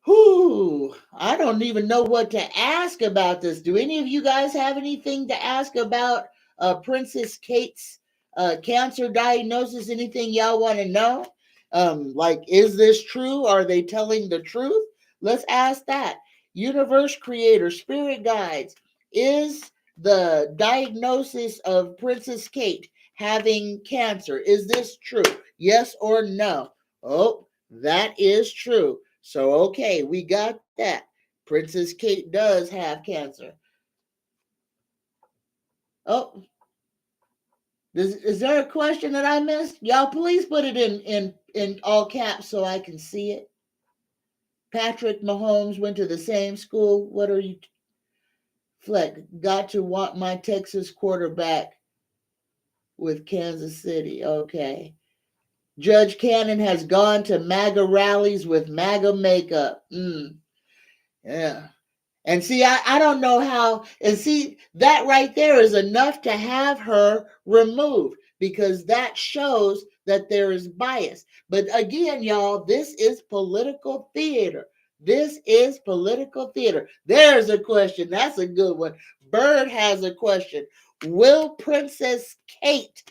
Whew, I don't even know what to ask about this. Do any of you guys have anything to ask about Princess Kate's cancer diagnosis? Anything y'all want to know? Like, is this true? Are they telling the truth? Let's ask that. Universe creator, spirit guides, is the diagnosis of Princess Kate having cancer, is this true? Yes or no? Oh, that is true. So, okay, we got that. Princess Kate does have cancer. Oh, is there a question that I missed? Y'all, please put it in all caps so I can see it. Patrick Mahomes went to the same school. What are you? Fleck, got to want my Texas quarterback with Kansas City. Okay. Judge Cannon has gone to MAGA rallies with MAGA makeup. Yeah. And see, I don't know how, and see, that right there is enough to have her removed because that shows that there is bias. But again, y'all, this is political theater. This is political theater. There's a question. That's a good one. Bird has a question. Will Princess Kate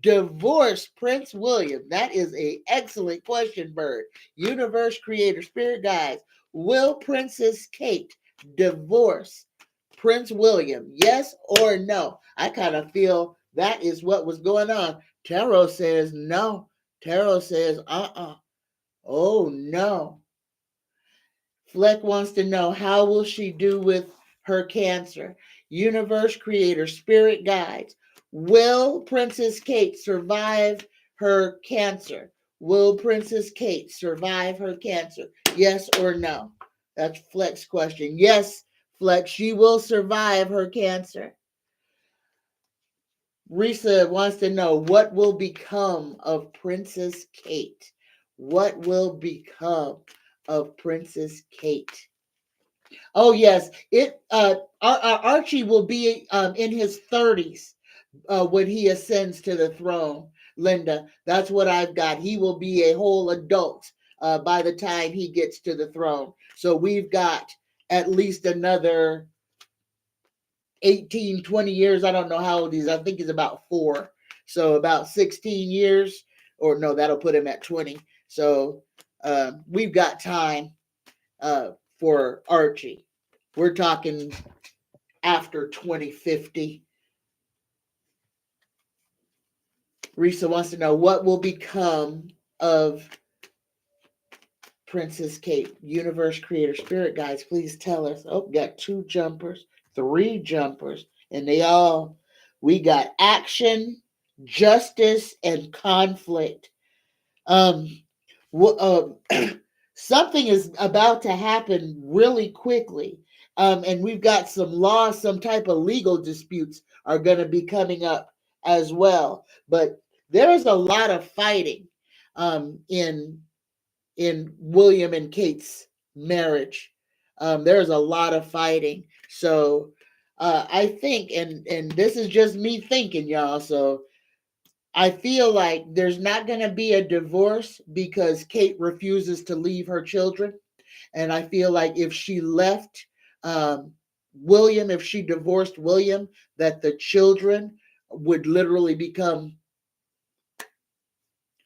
divorce Prince William? That is an excellent question, Bird. Universe creator, spirit guides. Will Princess Kate divorce Prince William? Yes or no? I kind of feel that is what was going on. Tarot says no. Tarot says oh no. Fleck wants to know, how will she do with her cancer? Universe creator, spirit guides. Will Princess Kate survive her cancer? Will Princess Kate survive her cancer? Yes or no? That's Fleck's question. Yes, Fleck, she will survive her cancer. Risa wants to know, what will become of Princess Kate? What will become of Princess Kate? Oh yes, Archie will be in his 30s when he ascends to the throne. Linda, that's what I've got. He will be a whole adult by the time he gets to the throne. So we've got at least another 18, 20 years. I don't know how old he is. I think he's about 4. So about 16 years, or no, that'll put him at 20. So we've got time for Archie. We're talking after 2050. Risa wants to know, what will become of Princess Kate? Universe creator, spirit guides, please tell us. Oh, got 2 jumpers, 3 jumpers, and we got action, justice, and conflict. Um, something is about to happen really quickly. And we've got some laws, some type of legal disputes are going to be coming up as well. But there is a lot of fighting in William and Kate's marriage. There's a lot of fighting. So I think, and this is just me thinking, y'all. So I feel like there's not going to be a divorce because Kate refuses to leave her children. And I feel like if she left William, if she divorced William, that the children would literally become,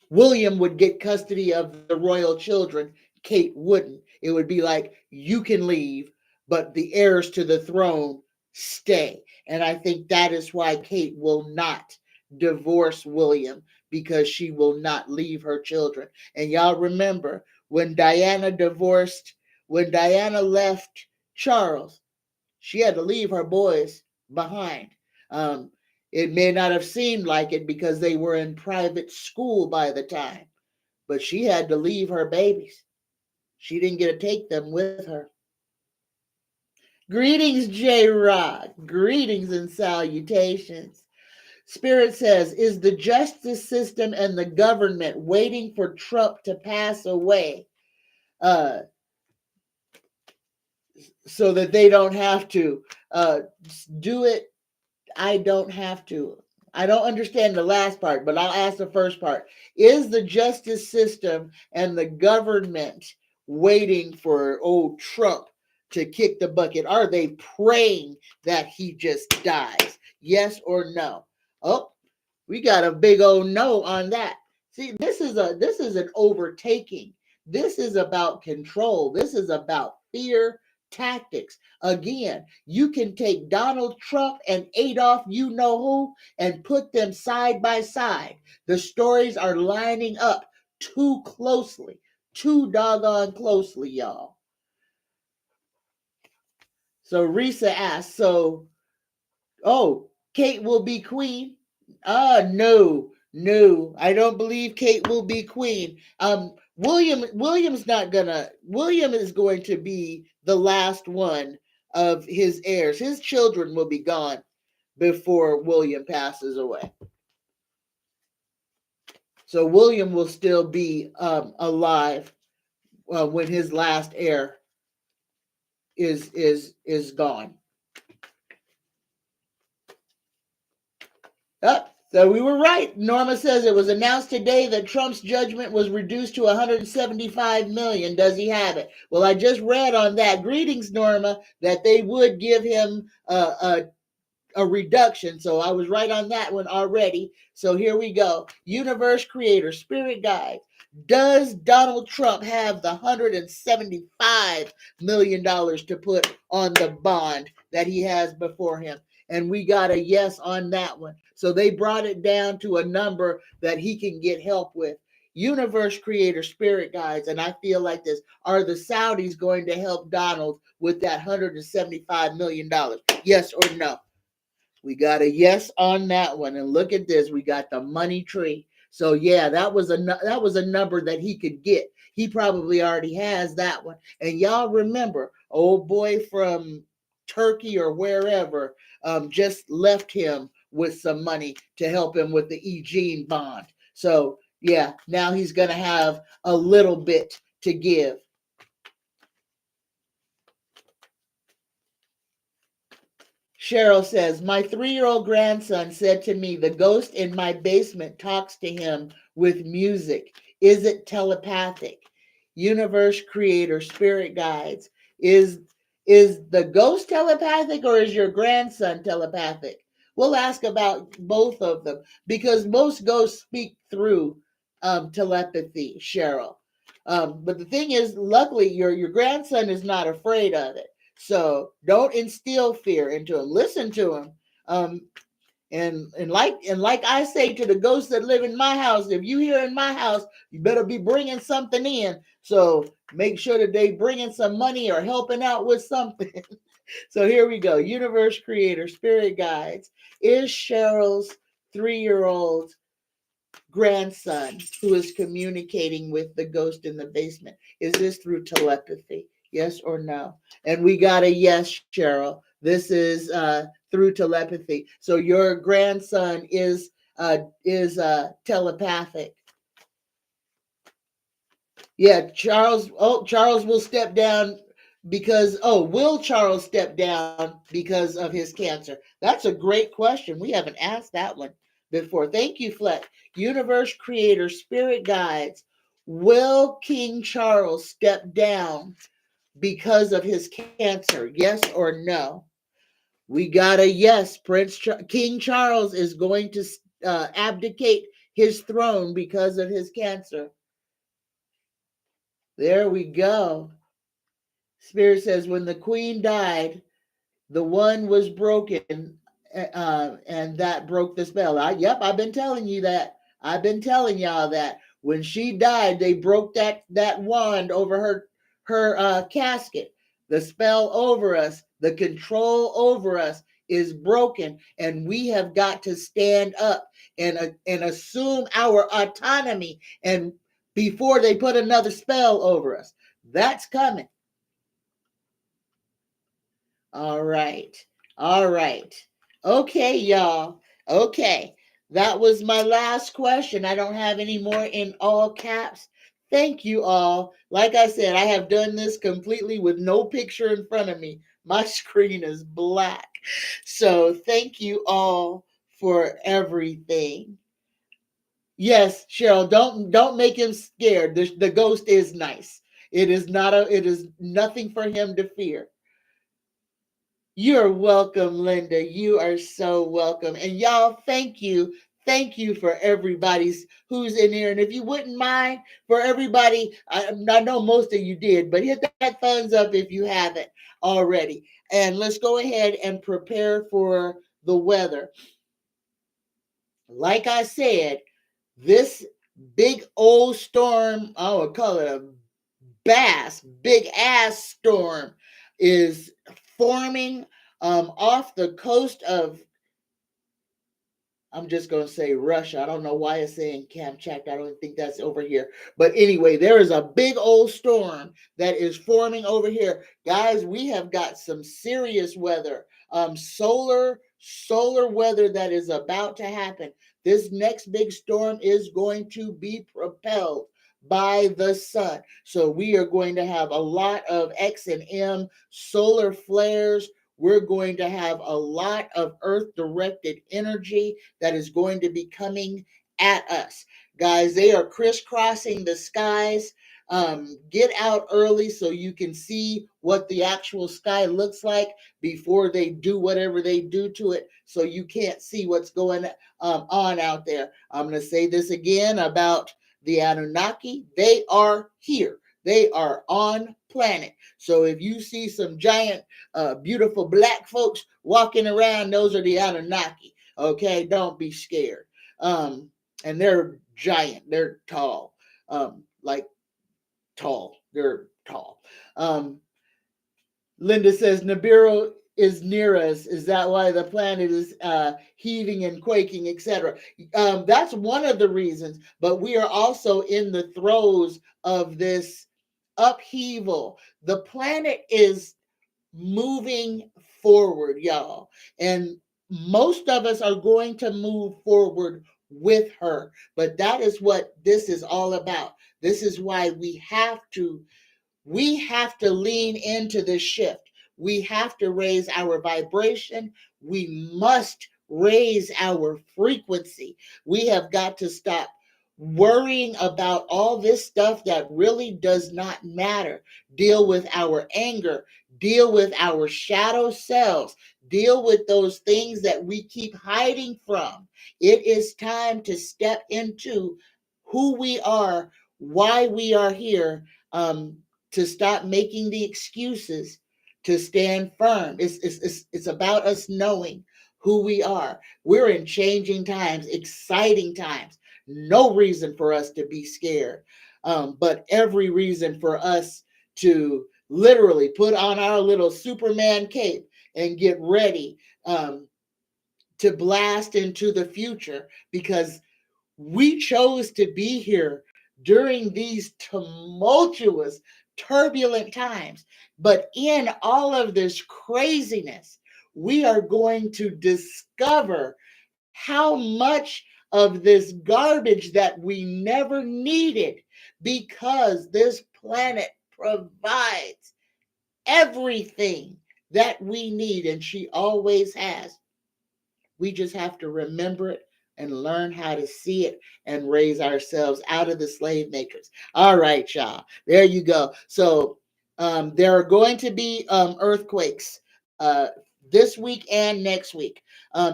William would get custody of the royal children. Kate wouldn't. It would be like, you can leave, but the heirs to the throne stay. And I think that is why Kate will not divorce William, because she will not leave her children. And y'all remember when Diana left Charles, she had to leave her boys behind. Um, it may not have seemed like it because they were in private school by the time, but she had to leave her babies. She didn't get to take them with her. Greetings, J Rod. Greetings and salutations. Spirit says, is the justice system and the government waiting for Trump to pass away so that they don't have to do it? I don't have to. I don't understand the last part, but I'll ask the first part. Is the justice system and the government waiting for old Trump to kick the bucket? Are they praying that he just dies? Yes or no? Oh, we got a big old no on that. See, this is an overtaking. This is about control. This is about fear tactics. Again, you can take Donald Trump and Adolf you know who and put them side by side. The stories are lining up too closely, too doggone closely, y'all. So Risa asks, oh, Kate will be queen? No, no, I don't believe Kate will be queen. William is going to be the last one of his heirs. His children will be gone before William passes away. So William will still be alive when his last heir is gone. So we were right. Norma says it was announced today that Trump's judgment was reduced to 175 million. Does he have it? Well, I just read on that. Greetings, Norma, that they would give him a reduction. So I was right on that one already. So here we go. Universe creator, spirit guide. Does Donald Trump have the $175 million to put on the bond that he has before him? And we got a yes on that one. So they brought it down to a number that he can get help with. Universe creator, spirit guides, and I feel like this. Are the Saudis going to help Donald with that $175 million? Yes or no? We got a yes on that one. And look at this. We got the money tree. So yeah, that was a number that he could get. He probably already has that one. And y'all remember, old boy from Turkey or wherever just left him with some money to help him with the Eugene bond. So yeah, now he's going to have a little bit to give. Cheryl says, my 3-year-old grandson said to me, the ghost in my basement talks to him with music. Is it telepathic? Universe creator, spirit guides. Is the ghost telepathic or is your grandson telepathic? We'll ask about both of them because most ghosts speak through telepathy, Cheryl. But the thing is, luckily, your grandson is not afraid of it. So don't instill fear into him. Listen to him. And like I say to the ghosts that live in my house, if you here in my house, you better be bringing something in. So make sure that they bringing some money or helping out with something. So here we go. Universe creator, spirit guides. Is Cheryl's 3-year-old grandson who is communicating with the ghost in the basement? Is this through telepathy? Yes or no? And we got a yes, Cheryl. This is through telepathy. So your grandson is telepathic. Yeah, Charles. Oh, Charles will step down because. Oh, will Charles step down because of his cancer? That's a great question. We haven't asked that one before. Thank you, Fleck. Universe creator, spirit guides. Will King Charles step down because of his cancer? Yes or no? We got a yes. King Charles is going to abdicate his throne because of his cancer. There we go. Spirit says, when the queen died, the one was broken, and that broke the spell. Yep, I've been telling you that. I've been telling y'all that. When she died, they broke that wand over her casket. The spell over us, the control over us is broken, and we have got to stand up and assume our autonomy and before they put another spell over us. That's coming. All right. All right. Okay, y'all. Okay. That was my last question. I don't have any more in all caps. Thank you all. Like I said, I have done this completely with no picture in front of me. My screen is black. So thank you all for everything. Yes, Cheryl, don't make him scared. The ghost is nice. It is nothing for him to fear. You're welcome, Linda. You are so welcome. And y'all, thank you. Thank you for everybody's who's in here. And if you wouldn't mind, for everybody, I know most of you did, but hit that thumbs up if you haven't already. And let's go ahead and prepare for the weather. Like I said, this big old storm, I would call it a big ass storm, is forming off the coast of, I'm just going to say Russia. I don't know why it's saying Kamchatka. I don't think that's over here. But anyway, there is a big old storm that is forming over here. Guys, we have got some serious weather, solar weather that is about to happen. This next big storm is going to be propelled by the sun. So we are going to have a lot of X and M solar flares. We're going to have a lot of earth directed energy that is going to be coming at us. Guys, they are crisscrossing the skies. Get out early so you can see what the actual sky looks like before they do whatever they do to it, so you can't see what's going on out there. I'm going to say this again about the Anunnaki. They are here. They are on planet. So if you see some giant, beautiful black folks walking around, those are the Anunnaki. Okay, don't be scared. And they're giant. They're tall. Like tall. They're tall. Linda says Nibiru is near us. Is that why the planet is heaving and quaking, etc.? That's one of the reasons. But we are also in the throes of this upheaval. The planet is moving forward, y'all. And most of us are going to move forward with her. But that is what this is all about. This is why we have to lean into this shift. We have to raise our vibration. We must raise our frequency. We have got to stop worrying about all this stuff that really does not matter. Deal with our anger, deal with our shadow selves, deal with those things that we keep hiding from. It is time to step into who we are, why we are here, to stop making the excuses, to stand firm. It's about us knowing who we are. We're in changing times, exciting times. No reason for us to be scared, but every reason for us to literally put on our little Superman cape and get ready, to blast into the future, because we chose to be here during these tumultuous, turbulent times. But in all of this craziness, we are going to discover how much of this garbage that we never needed, because this planet provides everything that we need, and she always has. We just have to remember it and learn how to see it and raise ourselves out of the slave matrix. All right, y'all. There you go. So there are going to be earthquakes this week and next week.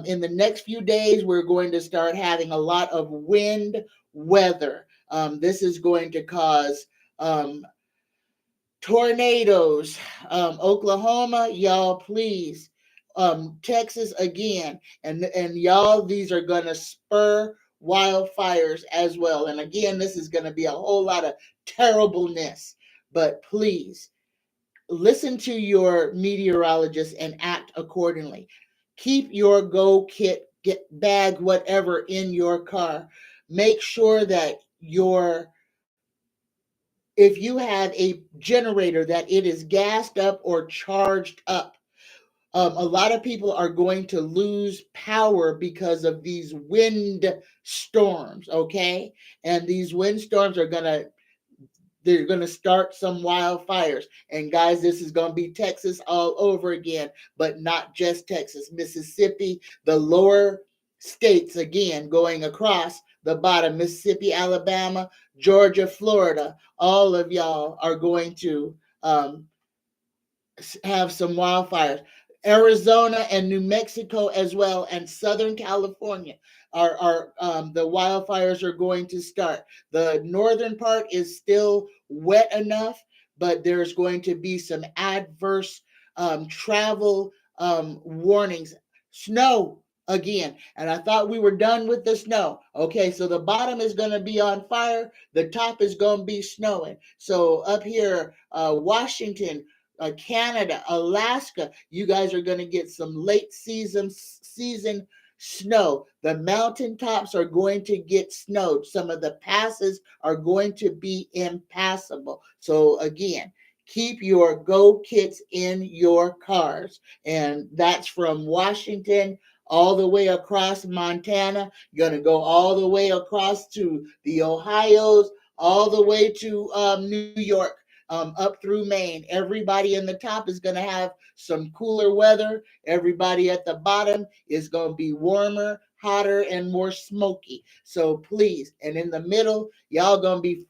In the next few days, we're going to start having a lot of wind weather. This is going to cause tornadoes. Oklahoma, y'all, please. Texas again, and y'all, these are gonna spur wildfires as well. And again, this is gonna be a whole lot of terribleness. But please listen to your meteorologist and act accordingly. Keep your go kit, get bag, whatever in your car. Make sure that your if you have a generator, that it is gassed up or charged up. A lot of people are going to lose power because of these wind storms, okay? And these wind storms are they're going to start some wildfires. And guys, this is going to be Texas all over again, but not just Texas. Mississippi, the lower states, again, going across the bottom: Mississippi, Alabama, Georgia, Florida. All of y'all are going to have some wildfires. Arizona and New Mexico as well, and Southern California are the wildfires are going to start. The northern part is still wet enough, but there's going to be some adverse travel warnings. Snow again, and I thought we were done with the snow. Okay, so the bottom is going to be on fire, the top is going to be snowing. So up here, Washington, Canada, Alaska, you guys are going to get some late season snow. The mountaintops are going to get snowed. Some of the passes are going to be impassable. So again, keep your go kits in your cars. And that's from Washington all the way across Montana. You're going to go all the way across to the Ohio's, all the way to New York, up through Maine. Everybody in the top is going to have some cooler weather. Everybody at the bottom is going to be warmer, hotter, and more smoky. So please, and in the middle, y'all going to be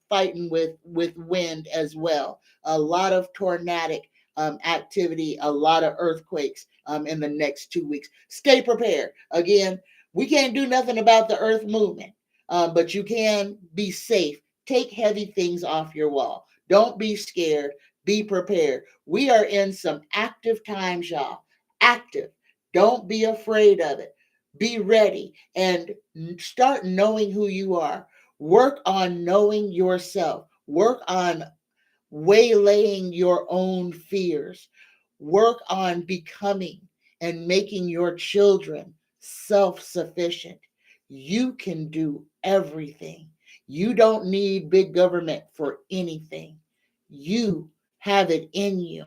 fighting with wind as well. A lot of tornadic activity, a lot of earthquakes in the next 2 weeks. Stay prepared. Again, we can't do nothing about the earth movement, but you can be safe. Take heavy things off your wall. Don't be scared. Be prepared. We are in some active times, y'all. Active. Don't be afraid of it. Be ready and start knowing who you are. Work on knowing yourself. Work on waylaying your own fears. Work on becoming and making your children self sufficient. You can do everything. You don't need big government for anything. You have it in you.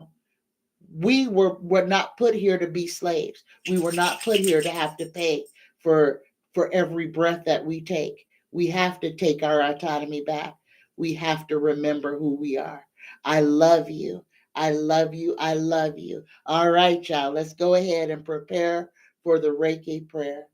We were not put here to be slaves. We were not put here to have to pay for for every breath that we take. We have to take our autonomy back. We have to remember who we are. I love you. I love you. I love you. All right, y'all. Let's go ahead and prepare for the Reiki prayer.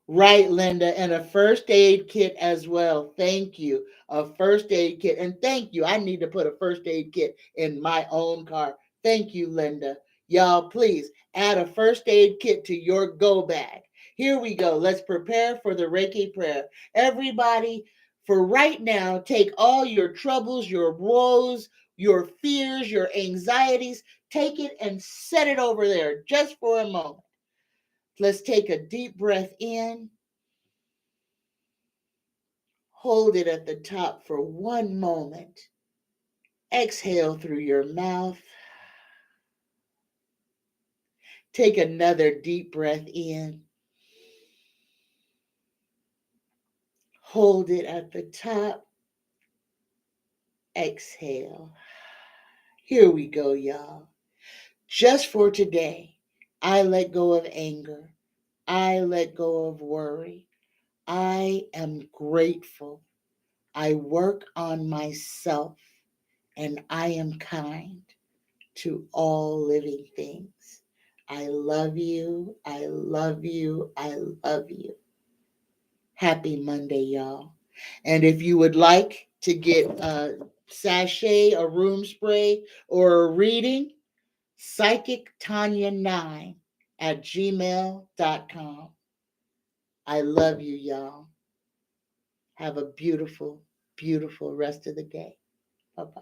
Right, Linda, and a first aid kit as well. Thank you. A first aid kit. And thank you. I need to put a first aid kit in my own car. Thank you, Linda. Y'all, please add a first aid kit to your go bag. Here we go. Let's prepare for the Reiki prayer. Everybody, for right now, take all your troubles, your woes, your fears, your anxieties, take it and set it over there just for a moment. Let's take a deep breath in. Hold it at the top for one moment. Exhale through your mouth. Take another deep breath in. Hold it at the top. Exhale. Here we go, y'all. Just for today, I let go of anger. I let go of worry. I am grateful. I work on myself and I am kind to all living things. I love you. I love you. I love you. Happy Monday, y'all. And if you would like to get a sachet, a room spray, or a reading, Psychic Tanya 9 at gmail.com. I love you, y'all. Have a beautiful, beautiful rest of the day. Bye bye.